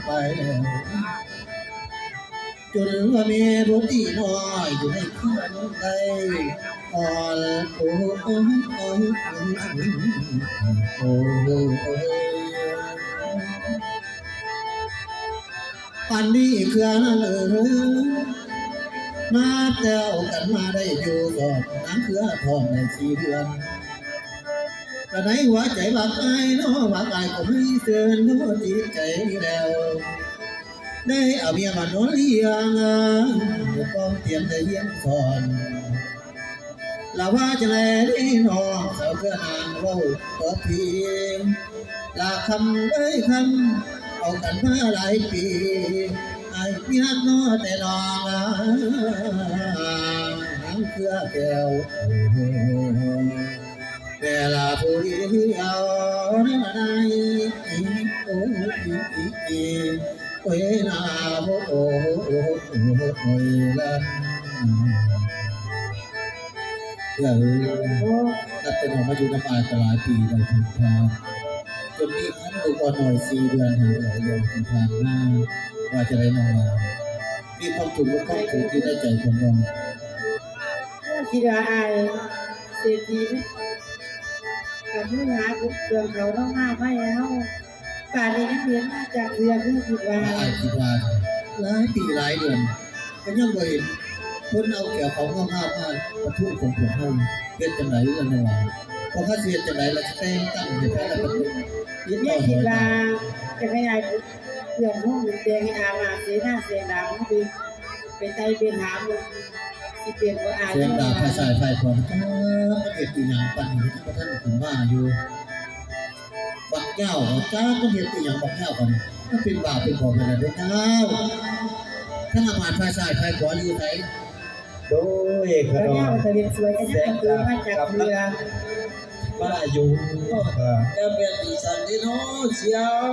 ไปแล้วจนว่ามีบุตรีน้อยอยู่ในเขื่อนใดอ่อนโอ้โอ้โอ้โอ้โอ้ปันนี้เขื่อนมาแต้วกันมาได้อยู่ก่อนน้ำเขื่อทองใน4 เดือนแต่ไหนหัวใจบักไอ้น้อบักไอ้ก็ไม่เสื่อมน้อจิตใจแล้วได้เอาเมียมานอนเลี้ยงเดี๋ยวต้องเตรียมได้เลี้ยงก่อนลาว่าจะแลที่น้องสาวเพื่อนางเว้าต่อพีลาคำได้คำเอากันมาหลายปีไอ้เมียน้อแต่น้องน้ำเพื่อแก้วแต่ละผู้เดียวในโอ้โอ้ยนาโอ้โอ้โอ้ยละตัดเป็นออกมาอยู่น้ำปลาตลาดปีได้ทุกทางจนมีครั้งลูกอ่อนหน่อย4 เดือนหายเร็วทุกทางหน้าว่าจะได้นอนมีความถูกและความถูกที่ได้ใจคนมองคิดว่าอายเศรษฐีกับเมื่อหาเครื่องเขาต้องมาไม่แล้วการนี้นักเรียนมาจากเรือคือคิดว่าอายคิดว่าหลายปีหลายเดือนก็ยังบ่เห็นคนเอาแก้วของงามๆมาประทุของพวกเฮาเฮ็ดจังได๋ล่ะน้องพอเขาเสียจังได๋ล่ะแต่งตั้งให้พระประทุยินดีคิดว่าจะขยายเพื่อนห้องเตียงให้อามาเสียหน้าเสียดังคือเป็นใจเป็นหามสิเปลี่ยนบ่อายเสียงดาภาษาไฟพร้อมจ้าประเทศอีหยังปันนี้ที่พระท่านถึงว่าอยู่บักเจ้าจ้าก็เฮ็ดอีหยังบักเจ้ากันมันเป็นบาปเป็นของอะไรเด้อเจ้าถ้ามาภาษาไฟขออยู่ไสโดยขนมจะเรียนสวยกันยังคือมาจากเรือมาอยู่จะเป็นอีสันที่น้อเสียว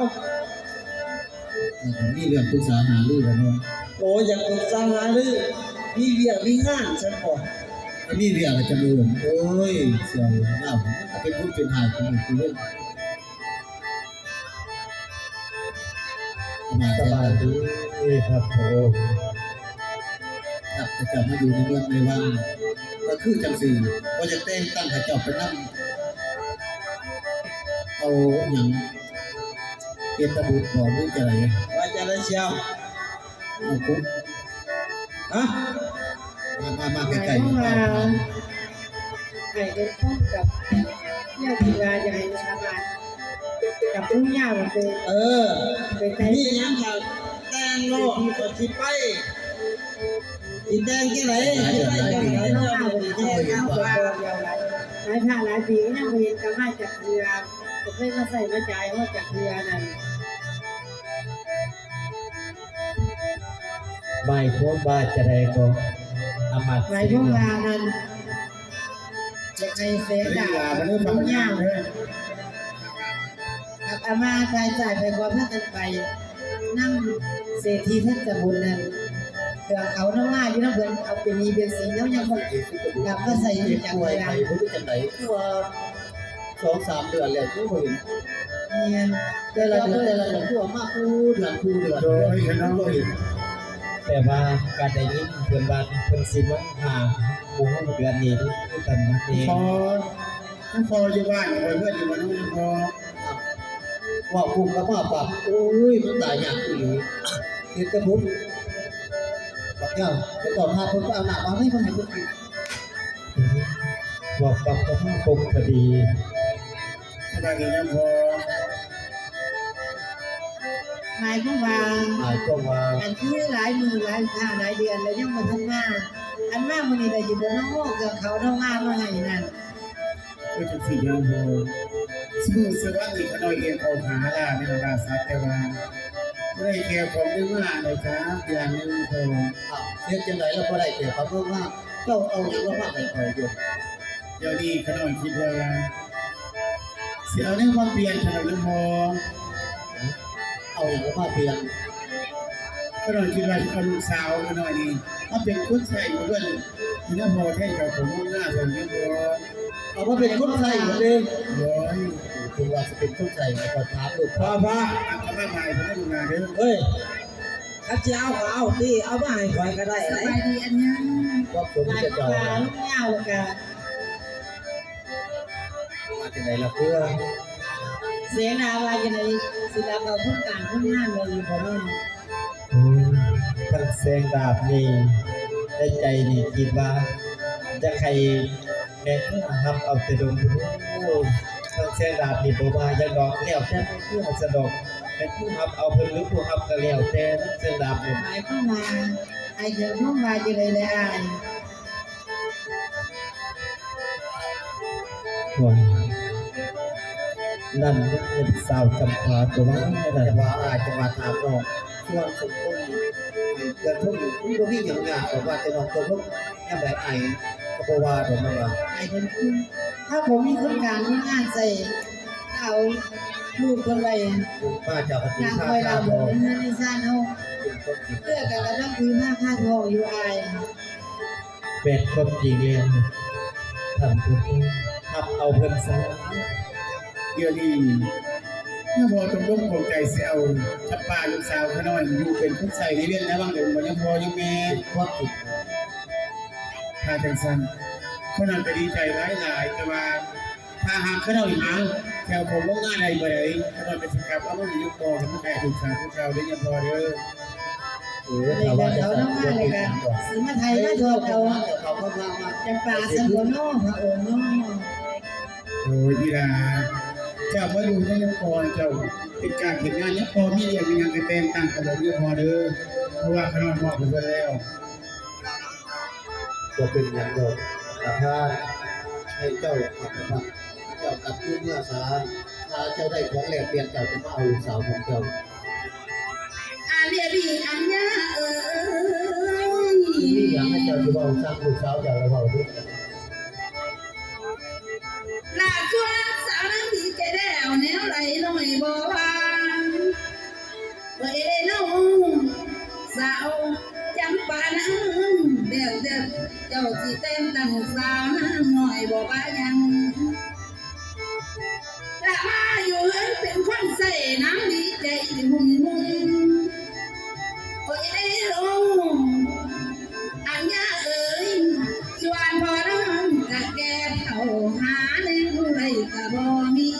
มีเรื่องปรึกษาหารือกันเนาะโอ้อยากปรึกษาหารือมีเวียมีงานฉันบอกมีเรื่องอะไรจะมือโอ้ยเสียวหน้าผมเป็นผู้เป็นหายคนอื่นเล่นสบายดีครับผมจะจับมาอยู่ในเมืองในวังก็คือจังสีก็จะเต้นตั้งขจอบไปนั่งเอาอย่างเกียรติบุตรบอกรู้ใจว่าจะได้เชียวเอาปุ๊บฮะมาใกล้ๆมาให้เป็นพ้องกับเนี่ยกีฬาจะให้ชาวบ้านกับผู้ยากเป็นเป็นนี่ยังอยากแต่งโลกก็ที่ไปที่แต่งที่ไหนที่ไปจังไหนเนาะที่เอาไปเดียวหลายหลายปียังเห็นกันมาจากเรือผมไม่มาใส่มาจ่ายว่าจากเรือนั่นไม่ควรว่าจะได้ก็อามัดไม่พวกงานนั้นจะให้เสียดายมันยากเลยกับอามาตายจ่ายไปกว่าเพื่อกันไปนั่งเศรษฐีท่านสมุนนั่นเดี๋ยวเขาน้ำว่าอยู่น้ำเพื่อนเอาเป็นมีเป็นสีแล้วยังคนกลับก็ใส่จากป่วยไปไม่รู้จะไหนตัว2-3 เดือนแล้วทุกคนเนี่ยแต่ละเดือนตัวมากเดือนไม่เห็นน้องเลยแต่ว่าการได้ยินเพื่อนบ้านเพื่อนสิมาหาหมู่ห้องเดือนนี้ด้วยกันเองพออยู่บ้านเพื่อนอยู่บ้านพอว่าคุมกับว่าปรับโอ้ยมันตายอย่างอื่นเกิดกระพุ้ปักเจ้าไปต่อพาคนก็เอาหนักมาให้คนเห็นคนกินบอกกับพระปกพอดีสบายดีนะพอหมายก็ว่าอันที่หลายมือหลายท่าหลายเดือนแล้วยังมาทำงานอันมากมันนี่ได้ยินน้องโง่เกี่ยวเขาน้องงานว่าไงนั่นก็จะสี่ยังพอสู้สวัสดีขน้อยเอียงเอาหาล่าในบรรดาสัตว์แต่ว่าไม่ได้แก่ผมด้วยว่าเลยครับอย่างนึงพอเรียกจังไรแล้วก็ได้แก่เขาเพิ่มว่าก็เอาอย่างว่าไปคอยอยู่เดี๋ยวนี้ขน้อยคิดว่าเสียเรื่องความเปลี่ยนขนาดนั้นพอเอาอย่างว่าเปลี่ยนขน้อยคิดว่าเอาลูกสาวขน้อยนี่ถ้าเป็นคนใส่เพื่อนที่น่าพอแท้กับผมหน้าผมนี่พอเอาว่าเป็นคนใส่เหมือนเดิมเลย ถึงว่าจะเป็นผู้ใจในกรถามลูก พ่อ ทำไม่ใหม่ผมไม่ดูงานเด้อ เฮ้ยถ้าจะเอาก็เอาที่เอามาให้คอยก็ได้ ส ไหน บายดีอันยัง ว่าผม นาย จะ ก็ เจาะ มาลูกเงาแล้วกัน มาที่ไหนล่ะเพื่อ เสียนาว่าจะในศิลปะพุ่งการพุ่งงานเลยผมว่า ท่านแสงดาบนี่ในใจนี่คิดว่าจะใครแม่ครับเอาแต่ดมท่านแสงดาบนี่บ่มาจังดอกแล้วแต่เพื่อสะดอกแต่ผู้รับเอาเพิ่นหรือผู้รับก็แล้วแต่ท่านแสงดาบนี่ หมายความว่าไอ้เจ้าพุ่งมาจะเลยเลยไอ้ ห่วงนั่นเป็นสาวจำพาตัวนั้น แต่ว่าอาจจะมาถามน้องส่วนสมบูรณ์เกิดทุกข์ก็มีอย่างยากแต่ว่าจะน้องตัวลูกแค่แบบไอ้ก็เพราะว่าผมว่า ไอ้เป็นคุณถ้าผมมีคนการพุ่งงานใส่เอาลูกคนไป ป้าจะเอาถึง นาง ค่า คอย ค่า เรา ทอง เป็นเงินในซ่านเอาเพื่อกันกระทั่งคือหน้าค่าทองอยู่ไอ้ เป็นคนจริงเรียนท่านผู้รับเอาเพิ่นซะ เดี๋ยวนี้เมื่อพอตรงลงของใจเสียเอาชับปลาลูกสาวเขาหน่อยอยู่เป็นผู้ใส่ในเรื่องนะบางเดี๋ยวมันยังพอยังแม่ ความผิด พาจังสันคนนั้นก็ดีใจหลายแต่ว่าถ้าหากเขาหน่อยมาแถวผมว่างานอะไรบ่ได้เขาหน่อยเป็นสิครับเอามาอยู่ก่อนมันแต่ลูกสาวพวกเราได้ยังพอเด้อ ในเดินเขาน้ำมาเลยกันสีมาไทยมาทองเอา เขาก็มา จำปาสันหัวน้อพระองค์น้อ โอ้ยอีลาเจ้ามาอยู่ได้ยังพอเจ้าเป็นการเห็นงานยังพอมีเรียนมีงานไปเป็นต่างกับผมยังพอเด้อเพราะว่าเขาหน่อยบอกผมไปแล้ว ก็เป็นอย่างเดิมแต่ถ้าให้เจ้าอัตภัทเจ้าตัดขึ้นเมื่อสาถ้าเจ้าได้ของแหลกเปลี่ยนเจ้าจะมาเอาลูกสาวของเจ้า อันเดียบีอันยาที่อยากให้เจ้าจะเอาสร้างลูกสาวเจ้าแล้วเอาด้วย ลาชวนสาวนั้นดีใจแล้วแนวไหลน้อยบ่วางเอ้น้องสาวจำปานั้นเด็ดเจ้าสิเต้นตั้งสาวนั้นหน่อยบ่ว่ายังละมาอยู่เอิ้นเป็นคนใส่น้ำดีใจหุ่นโอ้ยลุงอันยาเอ๋ยชวนพอน้ำกะแกเข้าหาในผู้ไรกะบ่มี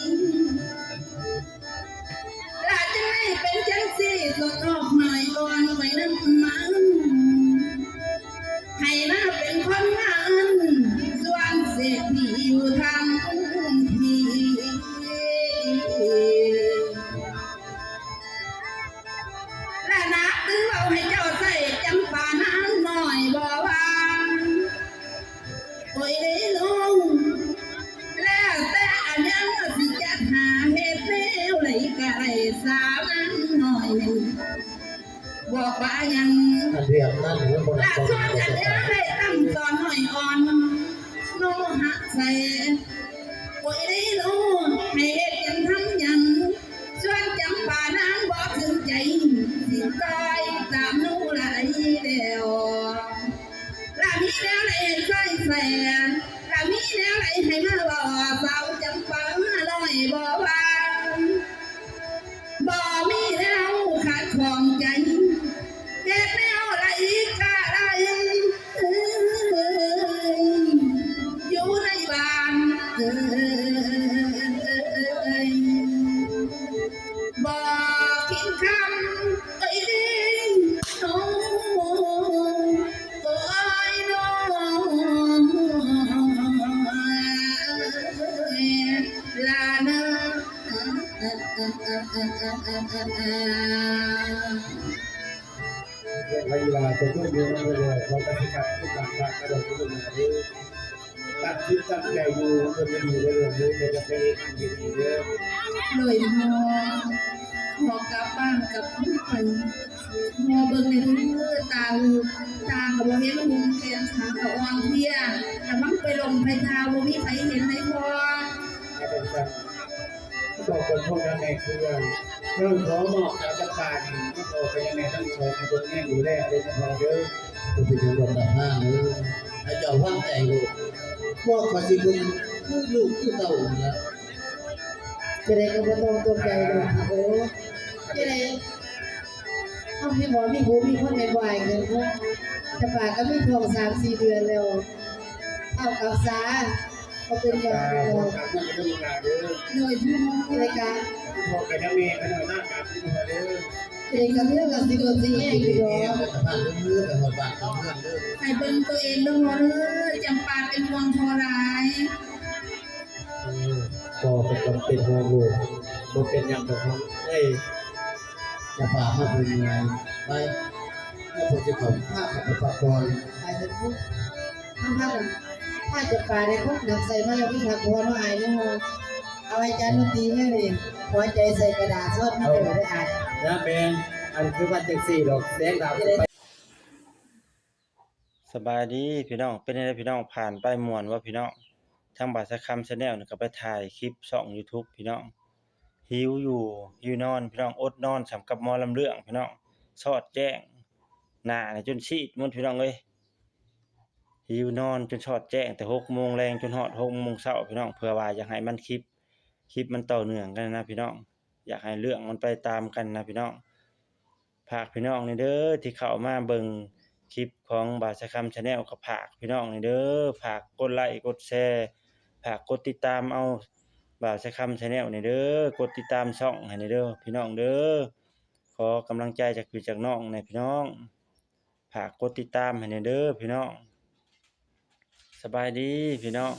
ลาจะให้เป็นจังสิสดออกหน่อยก่อนไว้น้ำมันให้มาเป็นคนงานส่วนเศรษฐีอยู่ทางที่และนักหรือเอาให้เจ้าใส่จำปาน้ำหน่อยบ่ว่าโอ้ยลุงแล้วแต่อันยังสิจะหาเหตุแนวไหลกะไรสาวนั้นหน่อยหนึ่งบอกว่ายัง อันเรียนนั่นหรือบน ลา ต้น ชวนกันเด้อให้ตั้งตอนหน่อยอ่อนโนหักใส่โอ้ยลุงให้เหตุกันทำยังชวนจำปานางบอกถึงใจสิตายตามนู้ไหลเดียวลามีแล้วไหลใส่แฝงลามีแล้วไหลให้มาบอกสาวจำปาลอยบ่วางบ่มีแล้วขาดของใจเฮ็ดแนวไหลกะไรอยู่ในบ้านบอกกินคำดิ้งโอ้โอ้ยน้องลาเนอ เวลาจะต้องดูนั่นเลยเราจะพิกัดทุกหลังกระโดดทุกหลังนี้ตัดคิดตั้งใจดูคนจะดีเลยเลยจะไปอันดีเลย เลยพอกลับบ้านกับผู้ไปมอเบิ่งในมือตาก็บ่เห็นหุงเทียนขากับอ่อนเพลียแต่มันไปลงไปทาบ่มีใครเห็นในพอ อาจารย์บอกคนพวกนั้นในคือเรื่องขอหมอกจากจักรานที่โตไปยังไงต้องโชว์ในคนแง่อยู่แรกเลยจะพอเยอะ ก็ไปถึงลำดับ5เลยให้เจ้าว่างใจลูกพวกขอสิบุญคือลูกคือเต่านะ จะได้ก็บ่ต้องตกใจดอกโอ้จะได้เอามีหมอมีหูมีคนแม่นบ่อายกันเนาะแต่ป่าก็มีท้อง3-4 เดือนแล้วเอากับสาบ่เป็นหยัง ตา ดอ บ่ ก ตาบ่ได้ตาเด้อ โดยผู้ รายการ บอกกับเมียกันหน่อยหน้าตาที่มาเด้อ จะได้ก็เรื่องกับสิบ่สิแห้งอยู่ดอก ไปสะพานเรื่อยๆไปหอดบ้านทำเรื่องเด้อ ให้เบิ่งตัวเองเด้อพ่อเด้อจำปาเป็นห่วงพอหลาย พ่อเป็นคนเป็นห่วงลูกบ่เป็นหยังดอกน้องเอ้ย จะพามาเป็นยังไงไปแล้วผมจะขอภาพกับประกอบ ไปเถอะพุทำพากันถ้าจะป่าได้พวกหนักใส่มาแล้วพี่ผักหัวเนาะอายเนาะเอาอาจารย์ดนตรีให้เลยหัวใจใส่กระดาษซดมาเดี๋ยวได้อ่าน นะแม่นอันคือว่าจังซี่ดอกแสงดาวไปสบายดีพี่น้องเป็นจังได๋พี่น้องผ่านไปม่วนว่าพี่น้องทางบาสะคำ Channel นี่ก็ไปถ่ายคลิปช่อง YouTube พี่น้องหิวอยู่หิวนอนพี่น้องอดนอนสำกับหมอลำเรื่องพี่น้องสอดแจ้งหน้านี่จนซีดหมดพี่น้องเอ้ยหิวนอนจนสอดแจ้งแต่6โมงแรงจนฮอด6โมงเช้าพี่น้องเพื่อว่าอยากให้มันคลิปมันต่อเนื่องกันนะพี่น้องอยากให้เรื่องมันไปตามกันนะพี่น้องฝากพี่น้องนี่เด้อที่เข้ามาเบิ่งคลิปของบาสะคำ Channel ก็ฝากพี่น้องนี่เด้อฝากกดไลค์กดแชร์ฝากกดติดตามเอาบาสะคำ Channel นี่เด้อกดติดตามช่องให้นี่เด้อพี่น้องเด้อขอกำลังใจจากพี่จากน้องในพี่น้องฝากกดติดตามให้นี่เด้อพี่น้องสบายดีพี่น้อง